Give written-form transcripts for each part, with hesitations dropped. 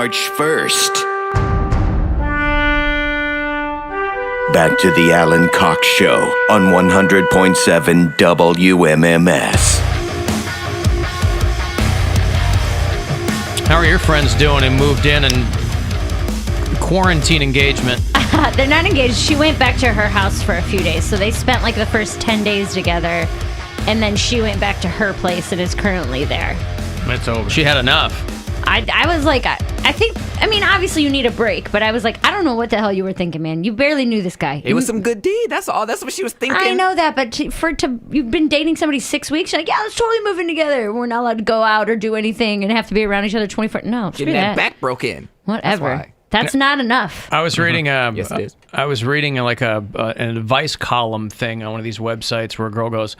March 1st. Back to the Alan Cox Show on 100.7 WMMS. How are your friends doing and moved in and quarantine engagement? They're not engaged. She went back to her house for a few days. So they spent like the first 10 days together. And then she went back to her place and is currently there. It's over. She had enough. I was like, I mean, obviously you need a break, but I was like, I don't know what the hell you were thinking, man. You barely knew this guy. It was some good deed. That's all. That's what she was thinking. I know that, but you've been dating somebody 6 weeks. You're like, yeah, let's totally move in together. We're not allowed to go out or do anything and have to be around each other 24. No, screw Getting that that. back broke in. Whatever. That's not enough. I was reading Yes, it is. I was reading like an advice column thing on one of these websites where a girl goes,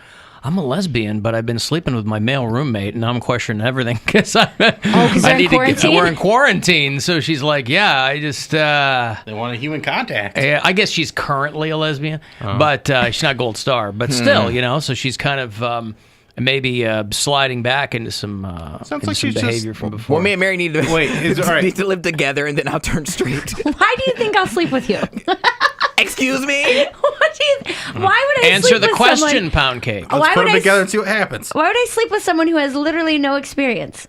I'm a lesbian, but I've been sleeping with my male roommate, and I'm questioning everything because they're in quarantine? We're in quarantine. So she's like, yeah, I just They want a human contact. I guess she's currently a lesbian, but she's not gold star. But still, so she's kind of maybe sliding back into some like she's behavior just- from before. Well, me and Mary need to all right. need to live together, and then I'll turn straight. Why do you think I'll sleep with you? Excuse me. Why would I Answer sleep the with question, someone? Poundcake. Why Let's put would them I together and see what happens. Why would I sleep with someone who has literally no experience?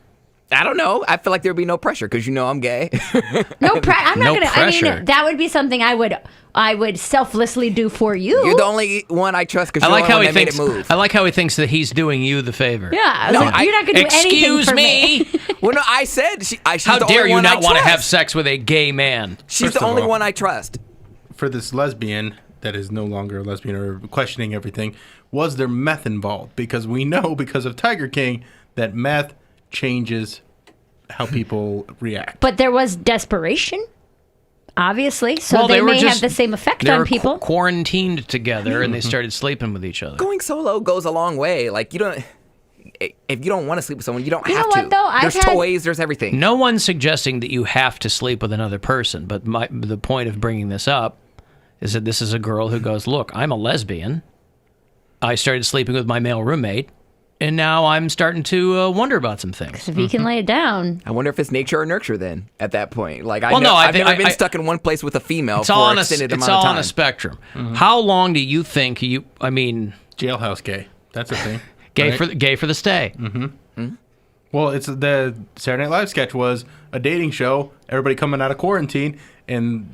I don't know. I feel like there'd be no pressure because I'm gay. I'm not No gonna. pressure. I mean, that would be something I would selflessly do for you. You're the only one I trust because I you're like the how only he one that made thinks. it move. I like how he thinks that he's doing you the favor. Yeah, I was No, like, you're not gonna do anything Excuse for me. Well, no, I said she's How the dare only you one not I want to trust. have sex with a gay man? She's First the of only all- one I trust. For this lesbian that is no longer a lesbian or questioning everything, was there meth involved? Because we know, because of Tiger King, that meth changes how people react. But there was desperation, obviously, so Well, they were may just- have the same effect They on were people. quarantined together and they started sleeping with each other. Going solo goes a long way. Like if you don't want to sleep with someone, you don't You have know what, to. though? I've There's had- toys. There's everything. No one's suggesting that you have to sleep with another person, but the point of bringing this up is that this is a girl who goes, look, I'm a lesbian. I started sleeping with my male roommate, and now I'm starting to wonder about some things. If you can lay it down, I wonder if it's nature or nurture then at that point. Like Well, no, I've think- never been stuck in one place with a female It's for all an on extended it's amount all of time. on a spectrum. How long do you think Jailhouse gay. That's a thing. gay right? for the stay? Well, it's the Saturday Night Live sketch was a dating show. Everybody coming out of quarantine, and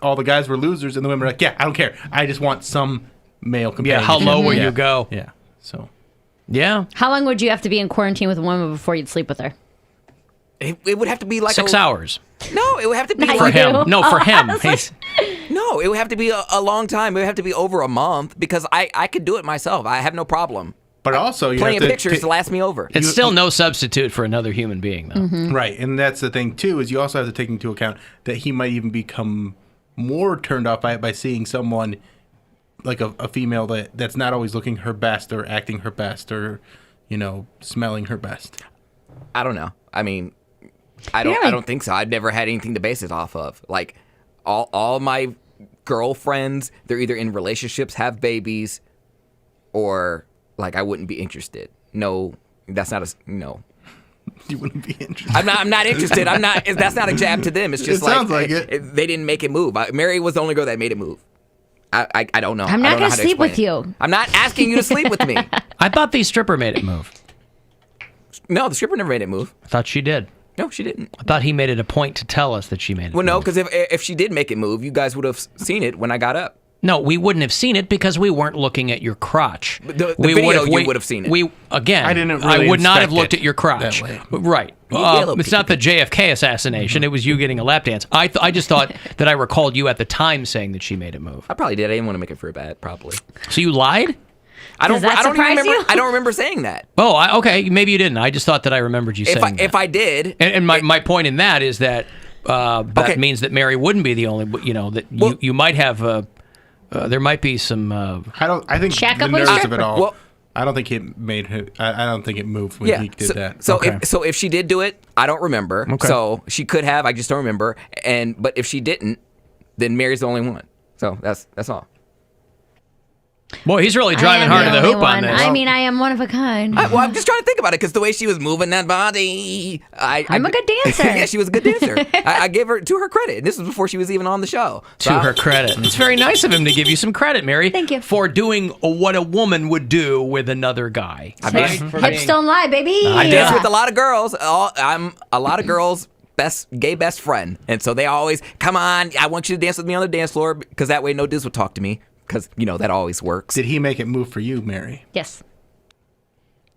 all the guys were losers, and the women were like, "Yeah, I don't care. I just want some male companion." Yeah, how low will Yeah. you go? Yeah. So Yeah. how long would you have to be in quarantine with a woman before you'd sleep with her? It would have to be like 6 hours No, it would have to be Not for like, you. him. No, for him. I was like- no. It would have to be a long time. It would have to be over a month because I could do it myself. I have no problem. but also you Plenty have of to pictures to last me over. It's still no substitute for another human being, though. right, and that's the thing too is you also have to take into account that he might even become more turned off by it by seeing someone like a female that's not always looking her best or acting her best or smelling her best. I don't know. I mean, I Yeah. don't think so. I've never had anything to base it off of. Like all my girlfriends, they're either in relationships, have babies, or like I wouldn't be interested. No, that's not no. You wouldn't be interested. I'm not interested. I'm not. That's not a jab to them. It's just It sounds like it. They didn't make it move. Mary was the only girl that made it move. I don't know. I'm I not don't know gonna how to sleep with explain it. you. I'm not asking you to sleep with me. I thought the stripper made it move. No, the stripper never made it move. I thought she did. No, she didn't. I thought he made it a point to tell us that she made it Well, no, move. because if she did make it move, you guys would have seen it when I got up. No, we wouldn't have seen it because we weren't looking at your crotch. The we video, you would have seen it. I didn't really would not have inspect looked it at your crotch. that way. Right. Yellow It's not the JFK assassination. It was you getting a lap dance. I just thought that I recalled you at the time saying that she made it move. I probably did. I didn't want to make it feel bad. Probably. So you lied? I don't. Does that I don't even surprise remember. you? I don't remember saying that. Oh, okay. Maybe you didn't. I just thought that I remembered you saying that. If I did, And my point in that is that that Okay. means that Mary wouldn't be the only. That Well- you might have. There might be some. I think Shack the up with a nerves of stripper. it all. Well- I don't think it made him. I don't think it moved when yeah. he did that. So Okay. if she did do it, I don't remember. Okay. So she could have. I just don't remember. But if she didn't, then Mary's the only one. So that's all. Boy, he's really driving I am hard to the only hoop on one. this. I mean, I am one of a kind. Well, I'm just trying to think about it because the way she was moving that body, I'm a good dancer. Yeah, she was a good dancer. I gave her to her credit. This was before she was even on the show. To her credit. It's very nice of him to give you some credit, Mary. Thank you. For doing what a woman would do with another guy. Hips don't lie, baby. I dance with a lot of girls. I'm a lot of girls' gay best friend, and so they always come on. I want you to dance with me on the dance floor because that way no dudes would talk to me because that always works. Did he make it move for you, Mary? Yes.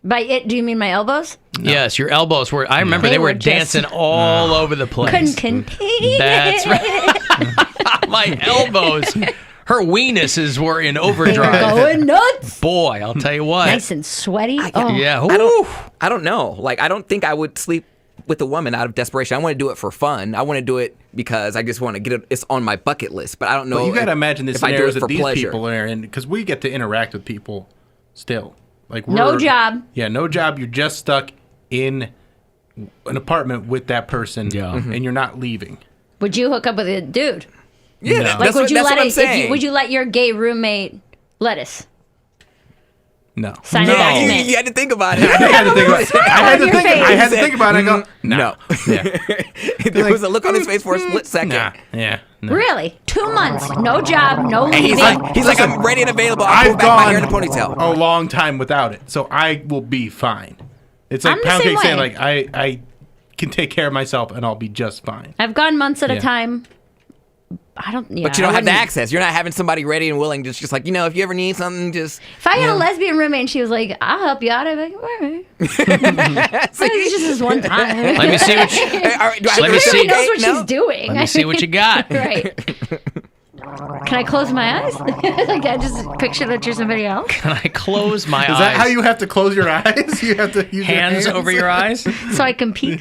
By it, do you mean my elbows? No. Yes, your elbows were. I remember they were dancing all over the place. Couldn't contain. That's right. My elbows. Her weenuses were in overdrive. Going nuts. Boy, I'll tell you what. Nice and sweaty. Yeah. I don't know. Like, I don't think I would sleep with a woman out of desperation. I want to do it for fun. I want to do it because I just want to get it. It's on my bucket list. But I don't know. Well, you got to imagine the if I do scenarios it for that these pleasure. people are in, because we get to interact with people still. Like No job. Yeah, no job. You're just stuck in an apartment with that person, and you're not leaving. Would you hook up with a dude? Yeah, No. that's Like, would you what let I'm it? saying. Would you let your gay roommate lettuce No. sign a No. document? You had to think about it. I had to think about it. I had to think about it. I go, No. Yeah. There was a look on his face for a split second. Nah. Yeah. No. Really? 2 months, no job, no And leaving. he's like, I'm ready and available. I'll pull I've back my hair in a gone ponytail. a long time without it, so I will be fine. It's like I'm the same Poundcake saying, way. like, I can take care of myself and I'll be just fine. I've gone months at a Yeah. time. I don't. Yeah, But you don't I have the wouldn't- access. You're not having somebody ready and willing. Just like, if you ever need something, just. If I had a lesbian roommate and she was like, "I'll help you out," I'd be like, "All right." It's just this one time. Let me see what you, Hey, all right, do I Let me She see. knows what No? she's doing. let me see what you got. Right. Can I close my eyes? Like I just picture that you're somebody else. Can I close my eyes? Is that how you have to close your eyes? You have to use your hands over your eyes? So I can peek.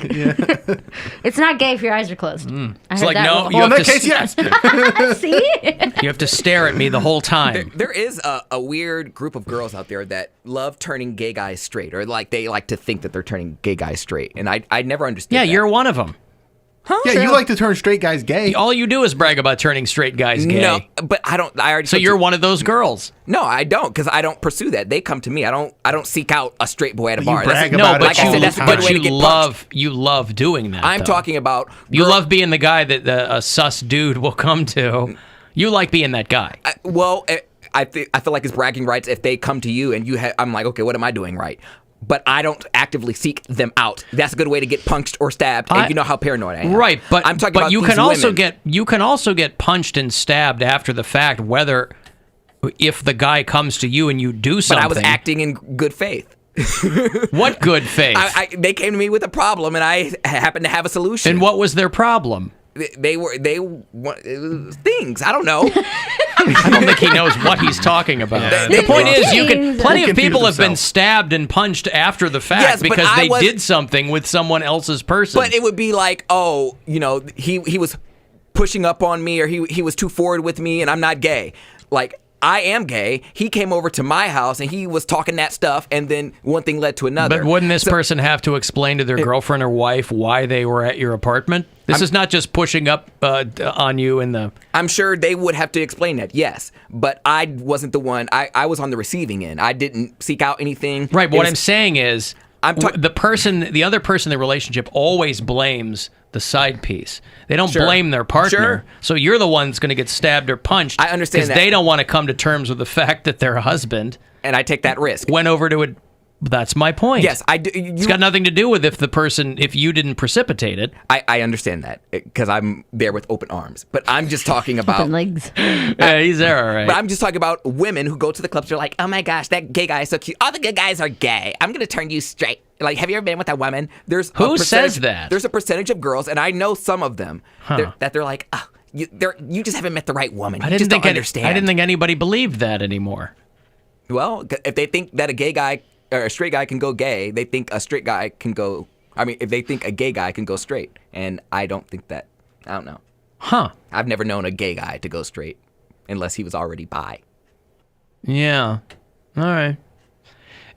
It's not gay if your eyes are closed. I It's heard like, that no, rule. you Well, in have that to case, yes. See? You have to stare at me the whole time. There is a weird group of girls out there that love turning gay guys straight, or like they like to think that they're turning gay guys straight, and I never understood. Yeah, that. you're one of them. Yeah, you like to turn straight guys gay. All you do is brag about turning straight guys gay. No, but I don't. I already. So you're one of those girls. No, I don't, because I don't pursue that. They come to me. I don't seek out a straight boy at a You bar. brag That's, about No, it but like I you, said, that's a good but way to you get love you love doing that. I'm though. talking about. You love being the guy that a sus dude will come to. You like being that guy. I feel like it's bragging rights if they come to you and you. I'm like, okay, what am I doing right? But I don't actively seek them out. That's a good way to get punched or stabbed, and you know how paranoid I am. Right, but I'm talking but about you these can also women. get punched and stabbed after the fact, whether if the guy comes to you and you do But something. I was acting in good faith. What good faith? They came to me with a problem, and I happened to have a solution. And what was their problem? They want things. I don't know. I don't think he knows what he's talking about. The point is, plenty of people have been stabbed and punched after the fact Yes, but because I they was- did something with someone else's person. But it would be like, oh, he was pushing up on me, or he was too forward with me, and I'm not gay. Like, I am gay. He came over to my house and he was talking that stuff, and then one thing led to another. But wouldn't this person have to explain to their girlfriend or wife why they were at your apartment? This is not just pushing up on you in the... I'm sure they would have to explain that, yes. But I wasn't the one. I was on the receiving end. I didn't seek out anything. Right, but what I'm saying is the other person in the relationship always blames the side piece. They don't Sure. blame their partner. Sure. So you're the one that's going to get stabbed or punched. I understand because that. they don't want to come to terms with the fact that their husband And I take that risk. went over to it. That's my point. Yes, I do. It's got nothing to do with if you didn't precipitate it. I understand that because I'm there with open arms. But I'm just talking about. Open legs. Yeah, he's there, all right. But I'm just talking about women who go to the clubs. They're like, oh my gosh, that gay guy is so cute. All the good guys are gay. I'm going to turn you straight. Like, have you ever been with that woman? Who says that? There's a percentage of girls, and I know some of them, that they're like, oh, you just haven't met the right woman. You just don't understand. I didn't think anybody believed that anymore. Well, if they think that a gay guy or a straight guy can go gay, they think a straight guy can go. I mean, if they think a gay guy can go straight, and I don't think that. I don't know. Huh. I've never known a gay guy to go straight unless he was already bi. Yeah. All right.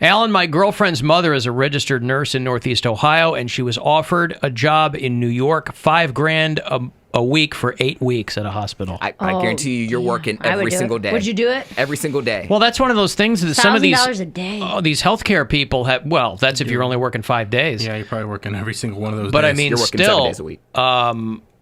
Alan, my girlfriend's mother is a registered nurse in Northeast Ohio, and she was offered a job in New York, $5,000 a week for 8 weeks at a hospital. I guarantee you're working I would every do it. single day. Would you do it? Every single day. Well, that's one of those things that some of these $1,000 a day. these healthcare people have. Well, that's if you're only working 5 days. Yeah, you're probably working every single one of those But days. I mean, You're working still, 7 days a week.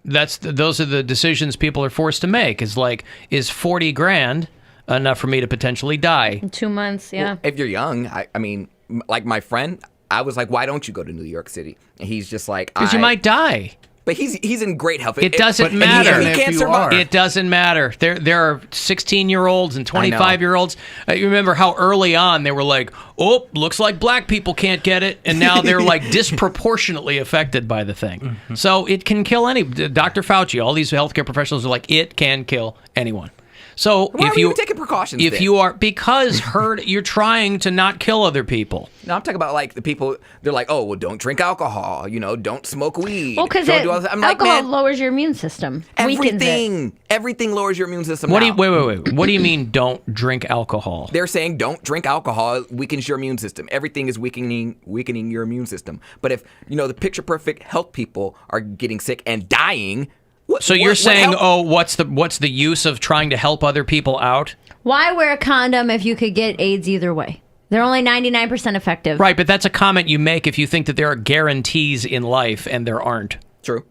those are the decisions people are forced to make. Is like, is 40 grand enough for me to potentially die? 2 months, yeah. If you're young, I mean, like my friend, I was like, why don't you go to New York City? And he's just like, Because you might die. But he's in great health. It doesn't but matter. even He if can't you survive. are- It doesn't matter. There are 16-year-olds and 25-year-olds. You remember how early on they were like, "Oh, looks like black people can't get it," and now they're like disproportionately affected by the thing. Mm-hmm. So it can kill any. Dr. Fauci, all these healthcare professionals are like, it can kill anyone. So Why if are you you taking precautions? if then? you are because you're trying to not kill other people. No, I'm talking about like the people. They're like, oh, well, don't drink alcohol. Don't smoke weed. Well, because don't do all this. I'm like, alcohol man, lowers your immune system. Weakens it. everything lowers your immune system. What do now. you wait? What do you mean don't drink alcohol? They're saying don't drink alcohol. It weakens your immune system. Everything is weakening your immune system. But if the picture perfect health people are getting sick and dying. So you're saying, what's the use of trying to help other people out? Why wear a condom if you could get AIDS either way? They're only 99% effective. Right, but that's a comment you make if you think that there are guarantees in life and there aren't. True.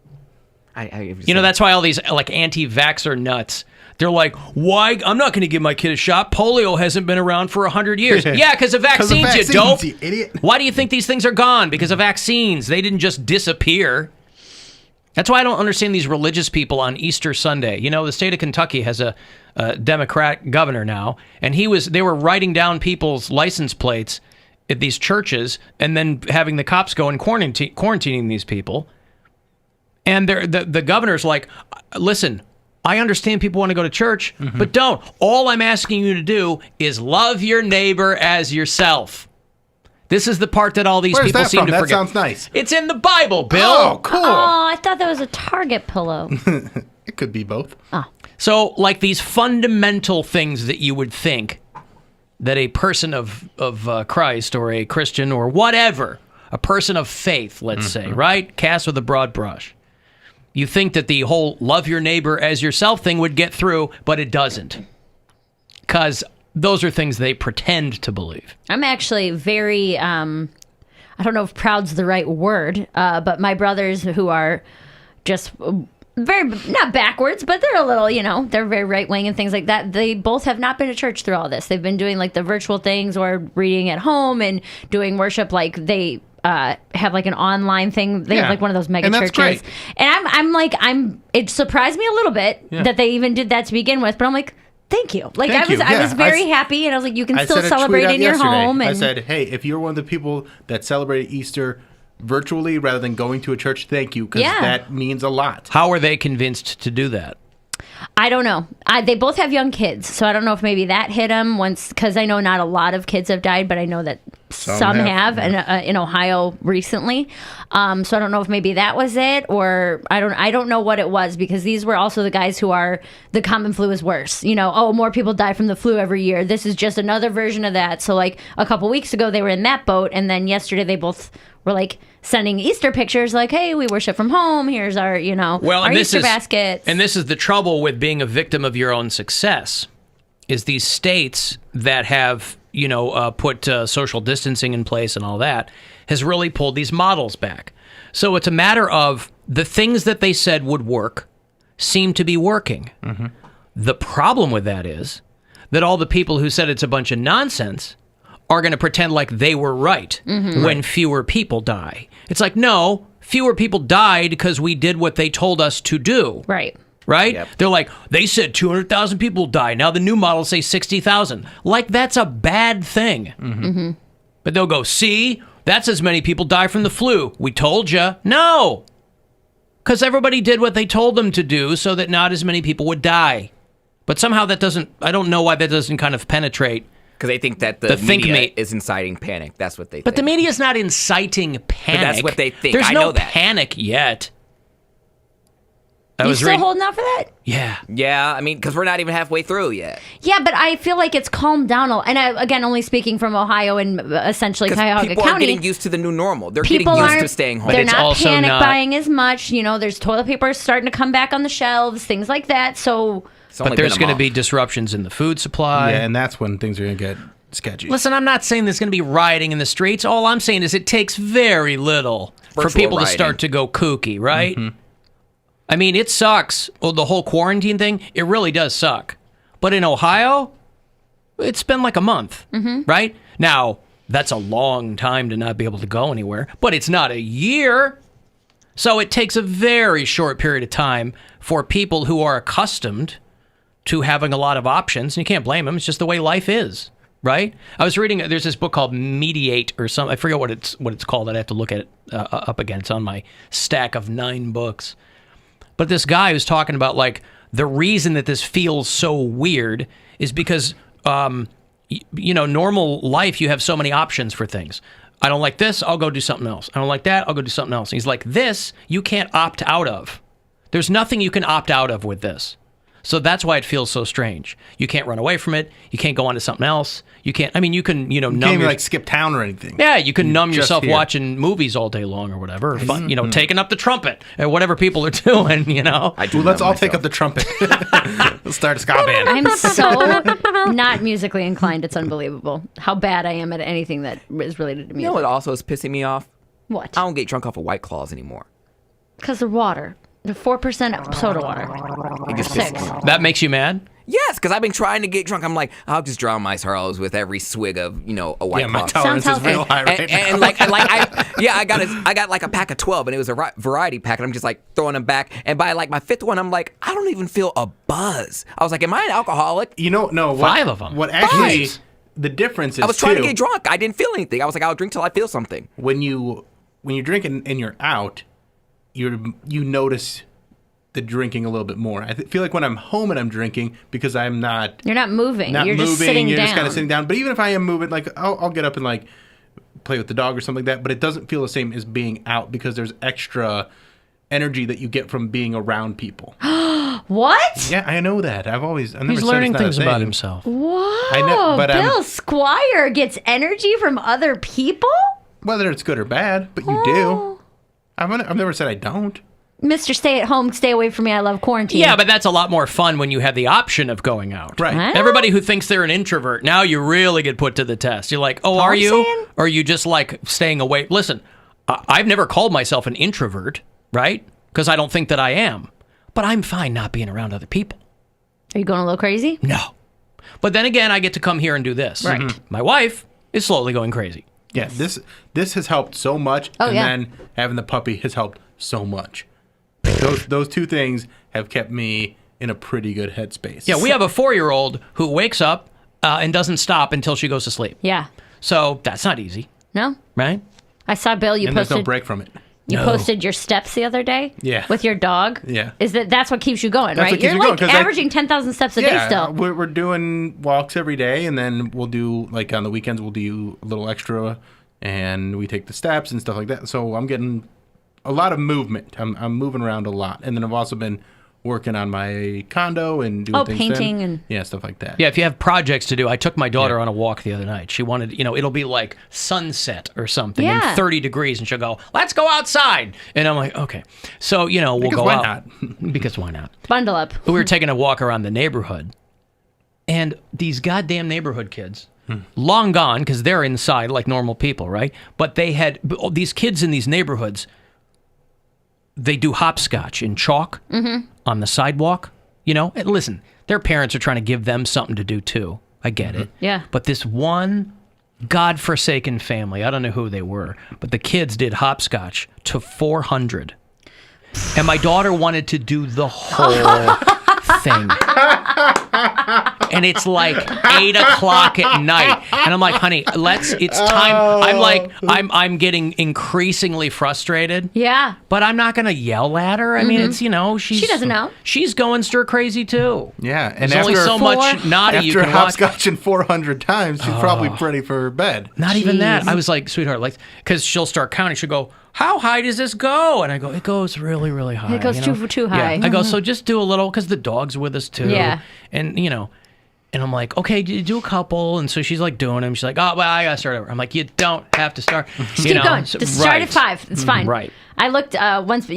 That's why all these like anti-vaxxer nuts, they're like, why? I'm not going to give my kid a shot. Polio hasn't been around for 100 years. Yeah, because of vaccines, you dope. you idiot. Why do you think these things are gone? Because of vaccines. They didn't just disappear. That's why I don't understand these religious people on Easter Sunday. The state of Kentucky has a Democrat governor now, and they were writing down people's license plates at these churches and then having the cops go and quarantining these people. And the governor's like, listen, I understand people want to go to church, but don't. All I'm asking you to do is love your neighbor as yourself. This is the part that all these Where's people that seem from? to That forget. sounds nice. It's in the Bible, Bill. Oh, cool. Oh, I thought that was a Target pillow. It could be both. So, like these fundamental things that you would think that a person of Christ or a Christian or whatever, a person of faith, let's say, right? Cast with a broad brush. You think that the whole love your neighbor as yourself thing would get through, but it doesn't. Because those are things they pretend to believe. I'm actually very, I don't know if proud's the right word, but my brothers who are just very, not backwards, but they're a little, they're very right wing and things like that. They both have not been to church through all this. They've been doing like the virtual things or reading at home and doing worship. Like they have like an online thing. They have like one of those mega And that's churches. great. And it surprised me a little bit that they even did that to begin with, but I'm like, thank you. Like Thank you. I was Yeah, very happy, and I was like, you can I still sent a tweet celebrate out in your yesterday. home. And I said, hey, if you're one of the people that celebrate Easter virtually rather than going to a church, thank you, because that means a lot. How are they convinced to do that? I don't know. They both have young kids, so I don't know if maybe that hit them once, because I know not a lot of kids have died, but I know that some have in Ohio recently. So I don't know if maybe that was it, or I don't know what it was, because these were also the guys who are the common flu is worse. More people die from the flu every year. This is just another version of that. So like a couple weeks ago they were in that boat, and then yesterday they both were like sending Easter pictures like, hey, we worship from home. Here's our, our Easter baskets. And this is the trouble with being a victim of your own success, is these states that have, put social distancing in place and all that, has really pulled these models back. So it's a matter of the things that they said would work seem to be working. Mm-hmm. The problem with that is that all the people who said it's a bunch of nonsense are going to pretend like they were right when fewer people die. It's like, no, fewer people died because we did what they told us to do. Right. Right? Yep. They're like, they said 200,000 people die. Now the new models say 60,000. Like, that's a bad thing. Mm-hmm. But they'll go, see, that's as many people die from the flu. We told you. No. Because everybody did what they told them to do so that not as many people would die. But somehow that doesn't, I don't know why that doesn't kind of penetrate. Because they think that the media is inciting panic. That's what they think. But the media is not inciting panic. But that's what they think. There's I no know that. panic yet. You still holding out for that? Yeah. Yeah, I mean, because we're not even halfway through yet. Yeah, but I feel like it's calmed down. And again, only speaking from Ohio and essentially Cuyahoga People County. are getting used to the new normal. They're getting People used to staying home. They're it's not also panic not- buying as much. There's toilet paper starting to come back on the shelves, things like that. So, It's only But there's been a going to month. be disruptions in the food supply. Yeah, and that's when things are going to get sketchy. Listen, I'm not saying there's going to be rioting in the streets. All I'm saying is it takes very little for Virtual people to rioting. start to go kooky, right? I mean, it sucks. Well, the whole quarantine thing, it really does suck. But in Ohio, it's been like a month, right? Now, that's a long time to not be able to go anywhere, but it's not a year. So it takes a very short period of time for people who are accustomed to having a lot of options. And you can't blame them. It's just the way life is, right? I was reading, there's this book called Mediate or something. I forget what it's called. I'd have to look at it up again. It's on my stack of 9 books. But this guy was talking about, like, the reason that this feels so weird is because, normal life, you have so many options for things. I don't like this, I'll go do something else. I don't like that, I'll go do something else. And he's like, this, you can't opt out of. There's nothing you can opt out of with this. So that's why it feels so strange. You can't run away from it. You can't go on to something else. You can't, you can, you numb can't even like skip town or anything. Yeah, you can numb just yourself here. watching movies all day long or whatever. Or fun, taking up the trumpet or whatever people are doing, I do Well, let's know all myself. take up the trumpet. Let's start a ska band. I'm so not musically inclined. It's unbelievable how bad I am at anything that is related to music. You know what also is pissing me off? What? I don't get drunk off of White Claws anymore. Because the water. The 4% soda water. It just 6. pisses me off. That makes you mad? Yes, because I've been trying to get drunk. I'm like, I'll just drown my sorrows with every swig of, a White Yeah, my Claw. tolerance Sounds is real healthy. high right And now. I got like a pack of 12, and it was a variety pack, and I'm just like throwing them back. And by like my 5th one, I'm like, I don't even feel a buzz. I was like, am I an alcoholic? No. 5 of them. What actually, Five. the difference is, I was trying to too, get drunk. I didn't feel anything. I was like, I'll drink till I feel something. when you drink and you're out, you notice the drinking a little bit more. I feel like when I'm home and I'm drinking, because I'm not You're not moving. not You're moving, just sitting you're down. just kind of sitting down. But even if I am moving, like I'll get up and like play with the dog or something like that. But it doesn't feel the same as being out because there's extra energy that you get from being around people. What? Yeah, I know that. I've never He's said it's learning not a things about thing. himself. Whoa. I know, but Bill Squire gets energy from other people? Whether it's good or bad, but you do. I've never said I don't. Mr. Stay at home, stay away from me. I love quarantine. Yeah, but that's a lot more fun when you have the option of going out. Right. Huh? Everybody who thinks they're an introvert, now you really get put to the test. You're like, oh, are I'm you? saying. Or are you just like staying away? Listen, I've never called myself an introvert, right? Because I don't think that I am. But I'm fine not being around other people. Are you going a little crazy? No. But then again, I get to come here and do this. Right. My wife is slowly going crazy. Yeah, this has helped so much, Oh, and yeah. then having the puppy has helped so much. Those two things have kept me in a pretty good headspace. Yeah, we have a 4-year-old who wakes up and doesn't stop until she goes to sleep. Yeah. So that's not easy, No? right? I saw Bill, you and there's no posted break from it. you No. posted your steps the other day? Yeah. With your dog? Yeah. That's what keeps you going, That's right? what keeps You're me like going, 'cause I- averaging 10,000 steps a day Yeah, still. we're doing walks every day, and then we'll do like on the weekends we'll do a little extra, and we take the steps and stuff like that. So I'm getting a lot of movement. I'm moving around a lot, and then I've also been working on my condo and doing Oh, things painting then. and- yeah, stuff like that. Yeah, if you have projects to do, I took my daughter Yeah. on a walk the other night. She wanted, it'll be like sunset or something Yeah. and 30 degrees, and she'll go, let's go outside. And I'm like, okay. So, we'll Because go why out. not? Because why not? Bundle up. We were taking a walk around the neighborhood, and these goddamn neighborhood kids, long gone because they're inside like normal people, right? But these kids in these neighborhoods, they do hopscotch in chalk on the sidewalk, And listen, their parents are trying to give them something to do too. I get it. Yeah. But this one godforsaken family, I don't know who they were, but the kids did hopscotch to 400. And my daughter wanted to do the whole thing. And it's like 8 o'clock at night. And I'm like, honey, it's time. I'm getting increasingly frustrated. Yeah. But I'm not going to yell at her. I mean, it's, she doesn't know. She's going stir crazy too. Yeah, and There's only after so much naughty you after can watch. hopscotching 400 times, she's probably ready for bed. Not even that. Jeez. I was like, sweetheart, because she'll start counting. She'll go, how high does this go? And I go, it goes really, really high. It goes too high. Yeah. I go, so just do a little, because the dog's with us too. Yeah. And, and I'm like, okay, do a couple. And so she's like doing them. She's like, oh, well, I got to start over. I'm like, you don't have to start. Just keep going. Just start at 5. It's fine. Right. I looked, once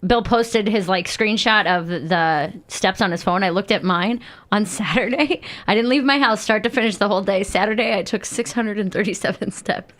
Bill posted his screenshot of the steps on his phone. I looked at mine on Saturday. I didn't leave my house start to finish the whole day. Saturday, I took 637 steps.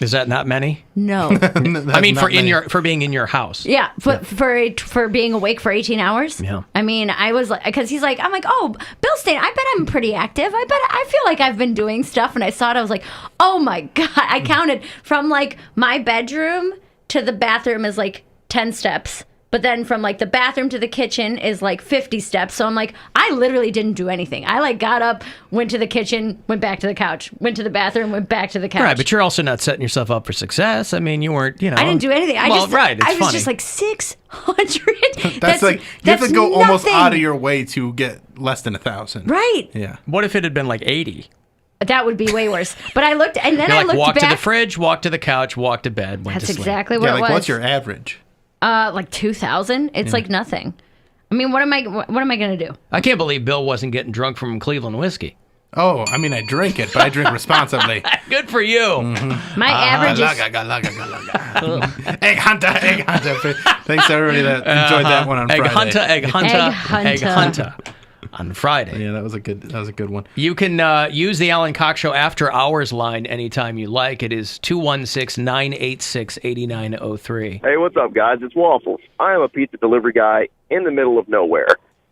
Is that not many? No. I mean, for being in your house. Yeah, but for being awake for 18 hours. Yeah. I mean, I was like, because I'm like, oh, Bill Stain, I bet I'm pretty active. I feel like I've been doing stuff. And I saw it, I was like, oh my God. I counted from my bedroom to the bathroom is 10 steps. But then from the bathroom to the kitchen is 50 steps. So I'm like, I literally didn't do anything. I got up, went to the kitchen, went back to the couch, went to the bathroom, went back to the couch. Right, but you're also not setting yourself up for success. I mean, you weren't, I didn't do anything. I was funny. just 600. That's you have to go almost out of your way to get less than 1,000. Right. Yeah. What if it had been 80? That would be way worse. But I looked, and then You're I looked walk back. to the fridge, walk to the couch, walk to bed, went That's to sleep. exactly what it was. What's your average? 2,000. It's nothing. I mean, what am I going to do? I can't believe Bill wasn't getting drunk from Cleveland whiskey. Oh, I mean, I drink it, but I drink responsibly. Good for you. Mm-hmm. My average is... Egg Hunter. Thanks to everybody that enjoyed that one on Friday. Egg Hunter. On Friday. Yeah, that was a good one. You can use the Alan Cox Show After Hours line anytime you like. It is 216-986-8903. Hey, what's up, guys? It's Waffles. I am a pizza delivery guy in the middle of nowhere,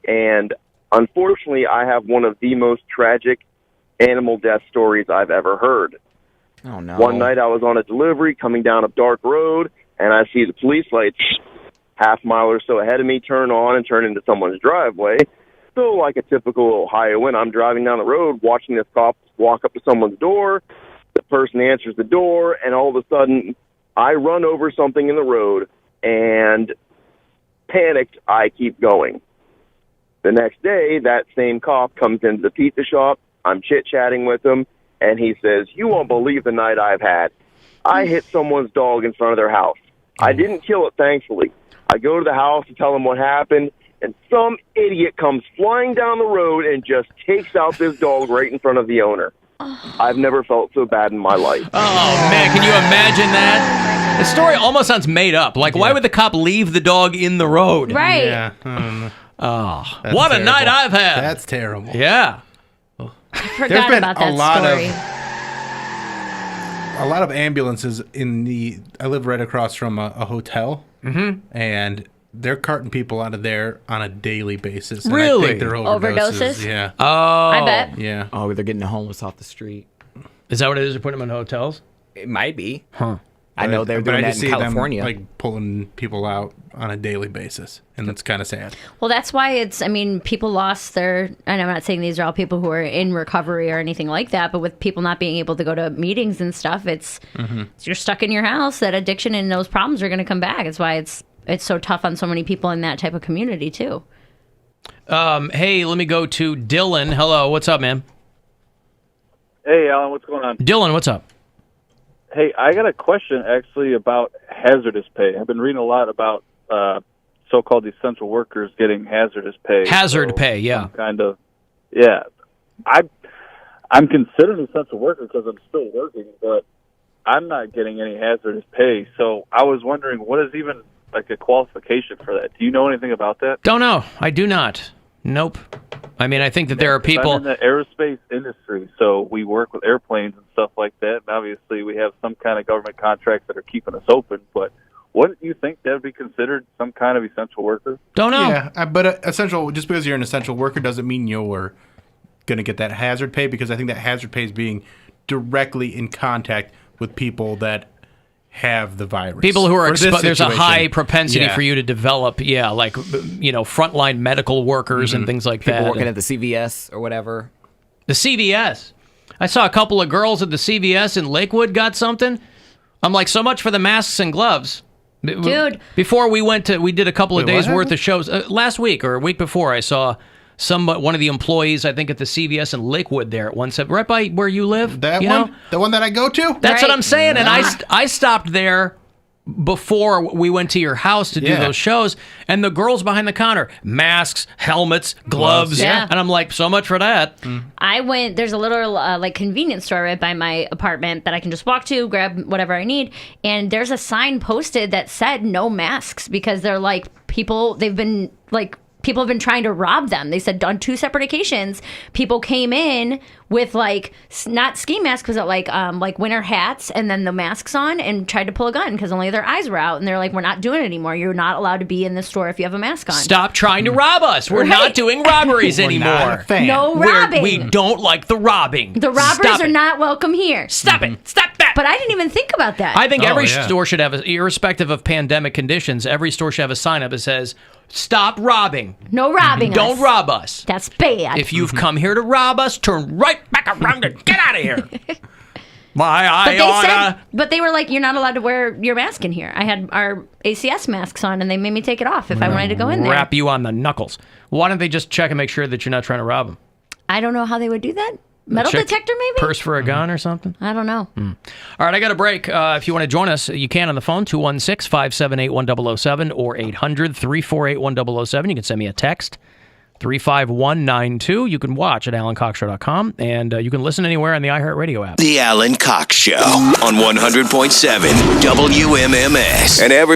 and unfortunately, I have one of the most tragic animal death stories I've ever heard. Oh, no. One night, I was on a delivery coming down a dark road, and I see the police lights half mile or so ahead of me turn on and turn into someone's driveway. So, like a typical Ohioan, I'm driving down the road, watching this cop walk up to someone's door. The person answers the door, and all of a sudden, I run over something in the road, and panicked, I keep going. The next day, that same cop comes into the pizza shop. I'm chit-chatting with him, and he says, "You won't believe the night I've had. I hit someone's dog in front of their house. I didn't kill it, thankfully. I go to the house to tell them what happened, and some idiot comes flying down the road and just takes out this dog right in front of the owner. I've never felt so bad in my life." Oh, man, can you imagine that? The story almost sounds made up. Why would the cop leave the dog in the road? Right. Yeah. Oh, what a night I've had. That's terrible. Yeah. I forgot about that story. A lot of ambulances I live right across from a hotel, and they're carting people out of there on a daily basis. And Really? I think they're overdoses. Yeah. Oh. I bet. Yeah. Oh, they're getting the homeless off the street. Is that what it is? They're putting them in hotels? It might be. Huh. I know they're doing that in California. Them, pulling people out on a daily basis, and that's kind of sad. Well, that's why people lost their, and I'm not saying these are all people who are in recovery or anything like that, but with people not being able to go to meetings and stuff, you're stuck in your house. That addiction and those problems are going to come back. That's why it's so tough on so many people in that type of community too. Hey, let me go to Dylan. Hello, what's up, man? Hey, Alan, what's going on? Dylan, what's up? Hey, I got a question actually about hazardous pay. I've been reading a lot about so-called essential workers getting hazardous pay. Hazard pay, yeah. Kind of, yeah. I'm considered an essential worker because I'm still working, but I'm not getting any hazardous pay. So I was wondering, what is even a qualification for that? Do you know anything about that? Don't know. I do not. Nope. I mean, I think that there are people... I'm in the aerospace industry, so we work with airplanes and stuff like that, and obviously we have some kind of government contracts that are keeping us open, but wouldn't you think that would be considered some kind of essential worker? Don't know. Yeah, but essential, just because you're an essential worker doesn't mean you're going to get that hazard pay, because I think that hazard pay is being directly in contact with people that have the virus. People who are there's a high propensity Yeah. for you to develop, frontline medical workers and things like People that. working at the CVS or whatever. The CVS. I saw a couple of girls at the CVS in Lakewood got something. I'm like, so much for the masks and gloves. Dude. Before we did a couple of Wait, days what worth of shows. Last week or a week before, I saw one of the employees, I think at the CVS in Lakewood there at one step, right by where you live. That you one? know? The one that I go to? That's what Right. I'm saying. And I stopped there before we went to your house to do those shows, and the girls behind the counter, masks, helmets, gloves. Yeah. And I'm like, so much for that. I went, there's a little like convenience store right by my apartment that I can just walk to, grab whatever I need. And there's a sign posted that said no masks because they're like people have been trying to rob them. They said on 2 separate occasions, people came in with like not ski masks, but like winter hats and then the masks on and tried to pull a gun because only their eyes were out. And they're like, we're not doing it anymore. You're not allowed to be in the store if you have a mask on. Stop trying to rob us. We're not doing robberies anymore. Not a fan. No robbing. We don't like the robbing. The robbers are not welcome here. Stop it. Stop that. But I didn't even think about that. I think every store should have, irrespective of pandemic conditions, every store should have a sign up that says, stop robbing. No robbing us. Don't rob us. That's bad. If you've come here to rob us, turn right back around and get out of here. But they were like, you're not allowed to wear your mask in here. I had our ACS masks on, and they made me take it off if I wanted to go in there. Wrap you on the knuckles. Why don't they just check and make sure that you're not trying to rob them? I don't know how they would do that. Metal detector, maybe? Purse for a gun or something? I don't know. All right, I got a break. If you want to join us, you can on the phone, 216-578-1007 or 800-348-1007. You can send me a text, 35192. You can watch at alancoxshow.com, and you can listen anywhere on the iHeartRadio app. The Alan Cox Show on 100.7 WMMS. And every